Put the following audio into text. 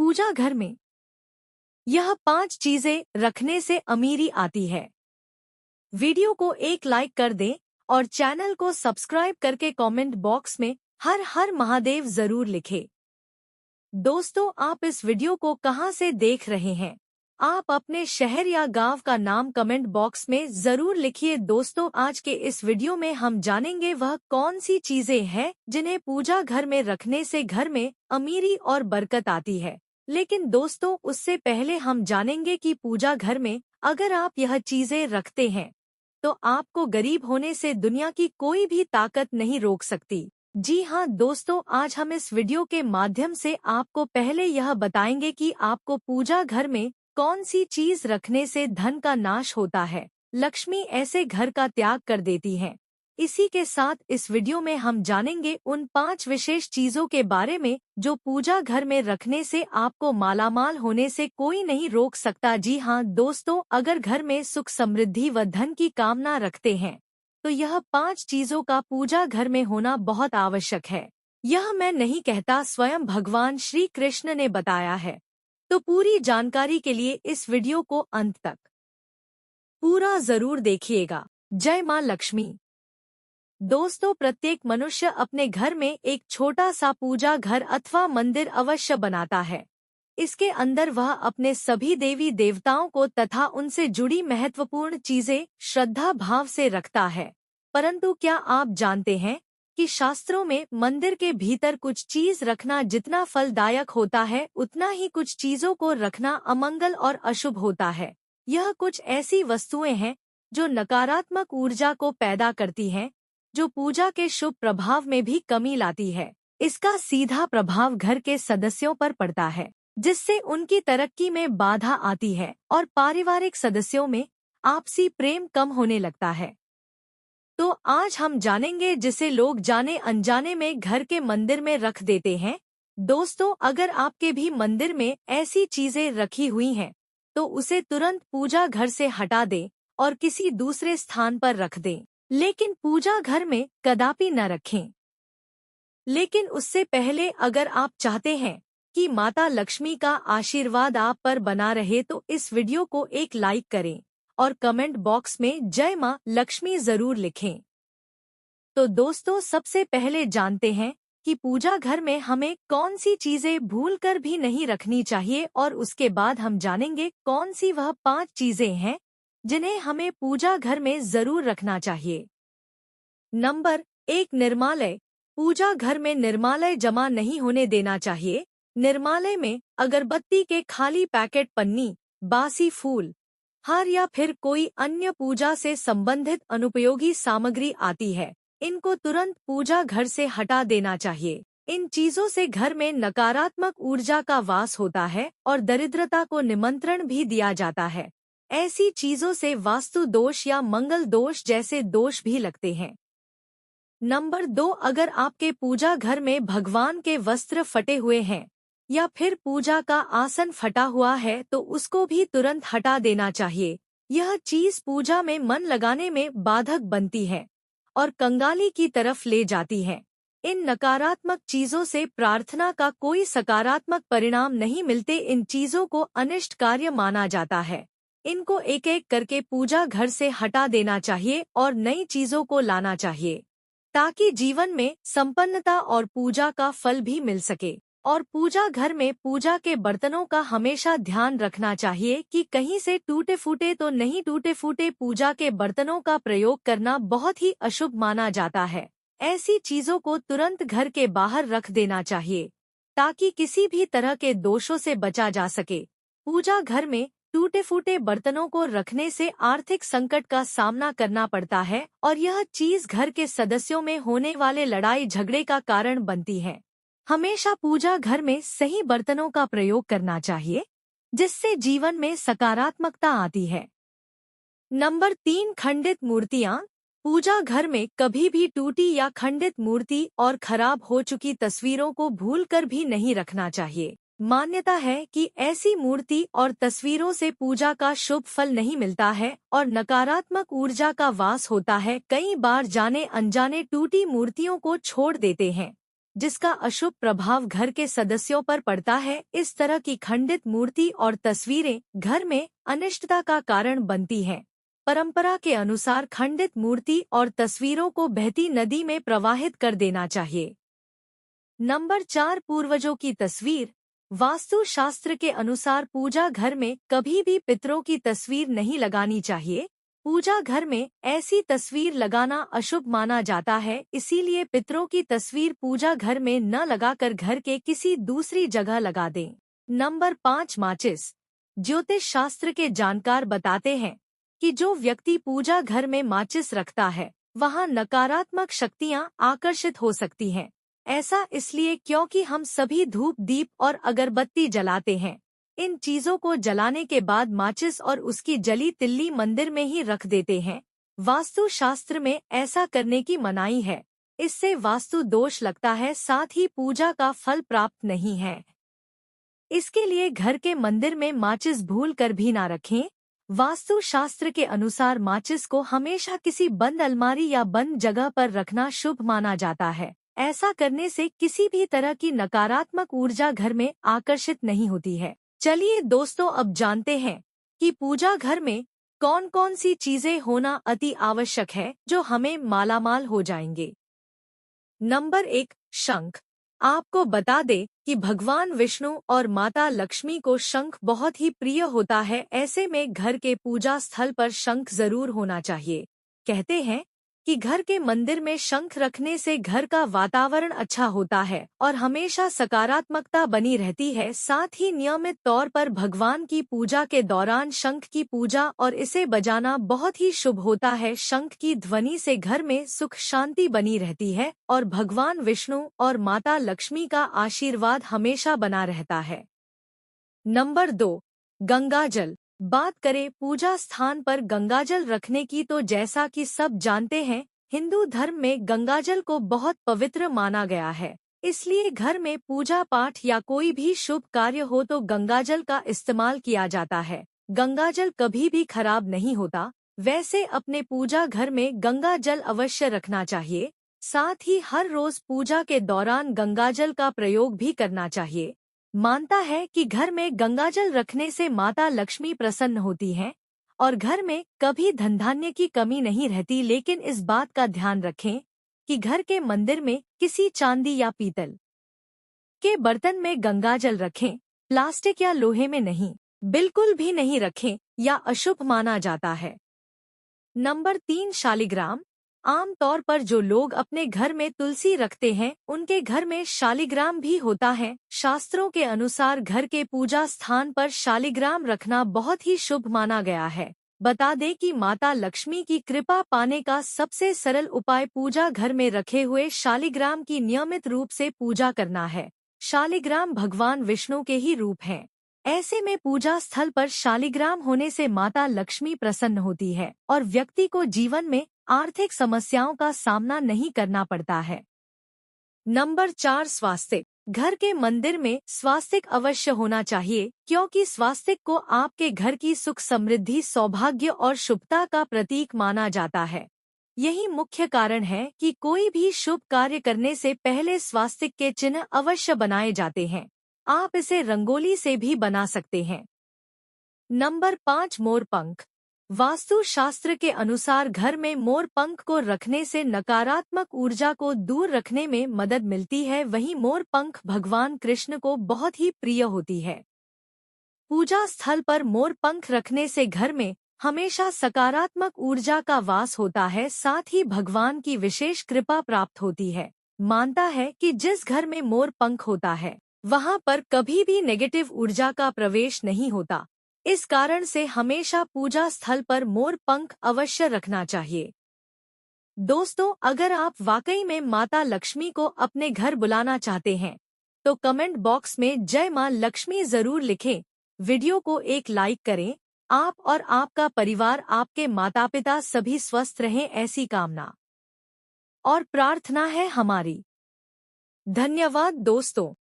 पूजा घर में यह 5 चीजें रखने से अमीरी आती है। वीडियो को एक लाइक कर दें और चैनल को सब्सक्राइब करके कमेंट बॉक्स में हर हर महादेव जरूर लिखें। दोस्तों, आप इस वीडियो को कहां से देख रहे हैं? आप अपने शहर या गांव का नाम कमेंट बॉक्स में जरूर लिखिए। दोस्तों, आज के इस वीडियो में हम जानेंगे वह कौन सी चीजें हैं जिन्हें पूजा घर में रखने से घर में अमीरी और बरकत आती है। लेकिन दोस्तों, उससे पहले हम जानेंगे कि पूजा घर में अगर आप यह चीजें रखते हैं तो आपको गरीब होने से दुनिया की कोई भी ताकत नहीं रोक सकती। जी हाँ दोस्तों, आज हम इस वीडियो के माध्यम से आपको पहले यह बताएंगे कि आपको पूजा घर में कौन सी चीज रखने से धन का नाश होता है, लक्ष्मी ऐसे घर का त्याग कर देती है। इसी के साथ इस वीडियो में हम जानेंगे उन 5 विशेष चीजों के बारे में जो पूजा घर में रखने से आपको मालामाल होने से कोई नहीं रोक सकता। जी हाँ दोस्तों, अगर घर में सुख समृद्धि व धन की कामना रखते हैं तो यह 5 चीजों का पूजा घर में होना बहुत आवश्यक है। यह मैं नहीं कहता, स्वयं भगवान श्री कृष्ण ने बताया है। तो पूरी जानकारी के लिए इस वीडियो को अंत तक पूरा जरूर देखिएगा। जय मां लक्ष्मी। दोस्तों, प्रत्येक मनुष्य अपने घर में एक छोटा सा पूजा घर अथवा मंदिर अवश्य बनाता है। इसके अंदर वह अपने सभी देवी देवताओं को तथा उनसे जुड़ी महत्वपूर्ण चीजें श्रद्धा भाव से रखता है। परंतु क्या आप जानते हैं कि शास्त्रों में मंदिर के भीतर कुछ चीज रखना जितना फलदायक होता है उतना ही कुछ चीजों को रखना अमंगल और अशुभ होता है। यह कुछ ऐसी वस्तुएं हैं जो नकारात्मक ऊर्जा को पैदा करती हैं, जो पूजा के शुभ प्रभाव में भी कमी लाती है। इसका सीधा प्रभाव घर के सदस्यों पर पड़ता है, जिससे उनकी तरक्की में बाधा आती है और पारिवारिक सदस्यों में आपसी प्रेम कम होने लगता है। तो आज हम जानेंगे जिसे लोग जाने अनजाने में घर के मंदिर में रख देते हैं। दोस्तों, अगर आपके भी मंदिर में ऐसी चीजें रखी हुई हैं तो उसे तुरंत पूजा घर से हटा दें और किसी दूसरे स्थान पर रख दें, लेकिन पूजा घर में कदापि न रखें। लेकिन उससे पहले अगर आप चाहते हैं कि माता लक्ष्मी का आशीर्वाद आप पर बना रहे तो इस वीडियो को एक लाइक करें और कमेंट बॉक्स में जय मां लक्ष्मी जरूर लिखें। तो दोस्तों, सबसे पहले जानते हैं कि पूजा घर में हमें कौन सी चीजें भूलकर भी नहीं रखनी चाहिए और उसके बाद हम जानेंगे कौन सी वह 5 चीजें हैं जिन्हें हमें पूजा घर में जरूर रखना चाहिए। नंबर 1, निर्मालय। पूजा घर में निर्मालय जमा नहीं होने देना चाहिए। निर्मालय में अगरबत्ती के खाली पैकेट, पन्नी, बासी फूल, हार या फिर कोई अन्य पूजा से संबंधित अनुपयोगी सामग्री आती है, इनको तुरंत पूजा घर से हटा देना चाहिए। इन चीजों से घर में नकारात्मक ऊर्जा का वास होता है और दरिद्रता को निमंत्रण भी दिया जाता है। ऐसी चीजों से वास्तु दोष या मंगल दोष जैसे दोष भी लगते हैं। नंबर 2, अगर आपके पूजा घर में भगवान के वस्त्र फटे हुए हैं या फिर पूजा का आसन फटा हुआ है तो उसको भी तुरंत हटा देना चाहिए। यह चीज पूजा में मन लगाने में बाधक बनती है और कंगाली की तरफ ले जाती है। इन नकारात्मक चीजों से प्रार्थना का कोई सकारात्मक परिणाम नहीं मिलते। इन चीजों को अनिष्ट कार्य माना जाता है। इनको एक एक करके पूजा घर से हटा देना चाहिए और नई चीजों को लाना चाहिए, ताकि जीवन में संपन्नता और पूजा का फल भी मिल सके। और पूजा घर में पूजा के बर्तनों का हमेशा ध्यान रखना चाहिए कि कहीं से टूटे फूटे तो नहीं। टूटे फूटे पूजा के बर्तनों का प्रयोग करना बहुत ही अशुभ माना जाता है। ऐसी चीजों को तुरंत घर के बाहर रख देना चाहिए ताकि किसी भी तरह के दोषों से बचा जा सके। पूजा घर में टूटे फूटे बर्तनों को रखने से आर्थिक संकट का सामना करना पड़ता है और यह चीज घर के सदस्यों में होने वाले लड़ाई झगड़े का कारण बनती है। हमेशा पूजा घर में सही बर्तनों का प्रयोग करना चाहिए, जिससे जीवन में सकारात्मकता आती है। नंबर 3, खंडित मूर्तियां। पूजा घर में कभी भी टूटी या खंडित मूर्ति और खराब हो चुकी तस्वीरों को भूलकर भी नहीं रखना चाहिए। मान्यता है कि ऐसी मूर्ति और तस्वीरों से पूजा का शुभ फल नहीं मिलता है और नकारात्मक ऊर्जा का वास होता है। कई बार जाने अनजाने टूटी मूर्तियों को छोड़ देते हैं, जिसका अशुभ प्रभाव घर के सदस्यों पर पड़ता है। इस तरह की खंडित मूर्ति और तस्वीरें घर में अनिष्टता का कारण बनती हैं। परंपरा के अनुसार खंडित मूर्ति और तस्वीरों को बहती नदी में प्रवाहित कर देना चाहिए। नंबर 4, पूर्वजों की तस्वीर। वास्तु शास्त्र के अनुसार पूजा घर में कभी भी पितरों की तस्वीर नहीं लगानी चाहिए। पूजा घर में ऐसी तस्वीर लगाना अशुभ माना जाता है, इसीलिए पितरों की तस्वीर पूजा घर में न लगाकर घर के किसी दूसरी जगह लगा दें। नंबर 5, माचिस। ज्योतिष शास्त्र के जानकार बताते हैं कि जो व्यक्ति पूजा घर में माचिस रखता है वहां नकारात्मक शक्तियां आकर्षित हो सकती हैं। ऐसा इसलिए क्योंकि हम सभी धूप, दीप और अगरबत्ती जलाते हैं। इन चीजों को जलाने के बाद माचिस और उसकी जली तिल्ली मंदिर में ही रख देते हैं। वास्तु शास्त्र में ऐसा करने की मनाही है। इससे वास्तु दोष लगता है, साथ ही पूजा का फल प्राप्त नहीं है। इसके लिए घर के मंदिर में माचिस भूल कर भी ना रखें। वास्तु शास्त्र के अनुसार माचिस को हमेशा किसी बंद अलमारी या बंद जगह पर रखना शुभ माना जाता है। ऐसा करने से किसी भी तरह की नकारात्मक ऊर्जा घर में आकर्षित नहीं होती है। चलिए दोस्तों, अब जानते हैं कि पूजा घर में कौन कौन सी चीजें होना अति आवश्यक है जो हमें मालामाल हो जाएंगे। नंबर 1, शंख। आपको बता दें कि भगवान विष्णु और माता लक्ष्मी को शंख बहुत ही प्रिय होता है। ऐसे में घर के पूजा स्थल पर शंख जरूर होना चाहिए। कहते हैं कि घर के मंदिर में शंख रखने से घर का वातावरण अच्छा होता है और हमेशा सकारात्मकता बनी रहती है। साथ ही नियमित तौर पर भगवान की पूजा के दौरान शंख की पूजा और इसे बजाना बहुत ही शुभ होता है। शंख की ध्वनि से घर में सुख शांति बनी रहती है और भगवान विष्णु और माता लक्ष्मी का आशीर्वाद हमेशा बना रहता है। नंबर 2, गंगाजल। बात करें पूजा स्थान पर गंगाजल रखने की, तो जैसा कि सब जानते हैं, हिंदू धर्म में गंगाजल को बहुत पवित्र माना गया है। इसलिए घर में पूजा पाठ या कोई भी शुभ कार्य हो तो गंगाजल का इस्तेमाल किया जाता है। गंगाजल कभी भी खराब नहीं होता। वैसे अपने पूजा घर में गंगाजल अवश्य रखना चाहिए। साथ ही हर रोज पूजा के दौरान गंगाजल का प्रयोग भी करना चाहिए। मानता है कि घर में गंगाजल रखने से माता लक्ष्मी प्रसन्न होती हैं और घर में कभी धन धान्य की कमी नहीं रहती। लेकिन इस बात का ध्यान रखें कि घर के मंदिर में किसी चांदी या पीतल के बर्तन में गंगाजल रखें, प्लास्टिक या लोहे में नहीं, बिल्कुल भी नहीं रखें या अशुभ माना जाता है। नंबर 3, शालिग्राम। आम तौर पर जो लोग अपने घर में तुलसी रखते हैं उनके घर में शालिग्राम भी होता है। शास्त्रों के अनुसार घर के पूजा स्थान पर शालिग्राम रखना बहुत ही शुभ माना गया है। बता दें कि माता लक्ष्मी की कृपा पाने का सबसे सरल उपाय पूजा घर में रखे हुए शालिग्राम की नियमित रूप से पूजा करना है। शालिग्राम भगवान विष्णु के ही रूप हैं। ऐसे में पूजा स्थल पर शालिग्राम होने से माता लक्ष्मी प्रसन्न होती है और व्यक्ति को जीवन में आर्थिक समस्याओं का सामना नहीं करना पड़ता है। नंबर 4, स्वास्तिक। घर के मंदिर में स्वास्तिक अवश्य होना चाहिए, क्योंकि स्वास्तिक को आपके घर की सुख, समृद्धि, सौभाग्य और शुभता का प्रतीक माना जाता है। यही मुख्य कारण है कि कोई भी शुभ कार्य करने से पहले स्वास्तिक के चिन्ह अवश्य बनाए जाते हैं। आप इसे रंगोली से भी बना सकते हैं। नंबर 5, मोर पंख। वास्तु शास्त्र के अनुसार घर में मोर पंख को रखने से नकारात्मक ऊर्जा को दूर रखने में मदद मिलती है। वहीं मोर पंख भगवान कृष्ण को बहुत ही प्रिय होती है। पूजा स्थल पर मोर पंख रखने से घर में हमेशा सकारात्मक ऊर्जा का वास होता है। साथ ही भगवान की विशेष कृपा प्राप्त होती है। मानता है कि जिस घर में मोर पंख होता है वहां पर कभी भी नेगेटिव ऊर्जा का प्रवेश नहीं होता। इस कारण से हमेशा पूजा स्थल पर मोर पंख अवश्य रखना चाहिए। दोस्तों, अगर आप वाकई में माता लक्ष्मी को अपने घर बुलाना चाहते हैं तो कमेंट बॉक्स में जय मां लक्ष्मी जरूर लिखें। वीडियो को एक लाइक करें। आप और आपका परिवार, आपके माता पिता सभी स्वस्थ रहें, ऐसी कामना और प्रार्थना है हमारी। धन्यवाद दोस्तों।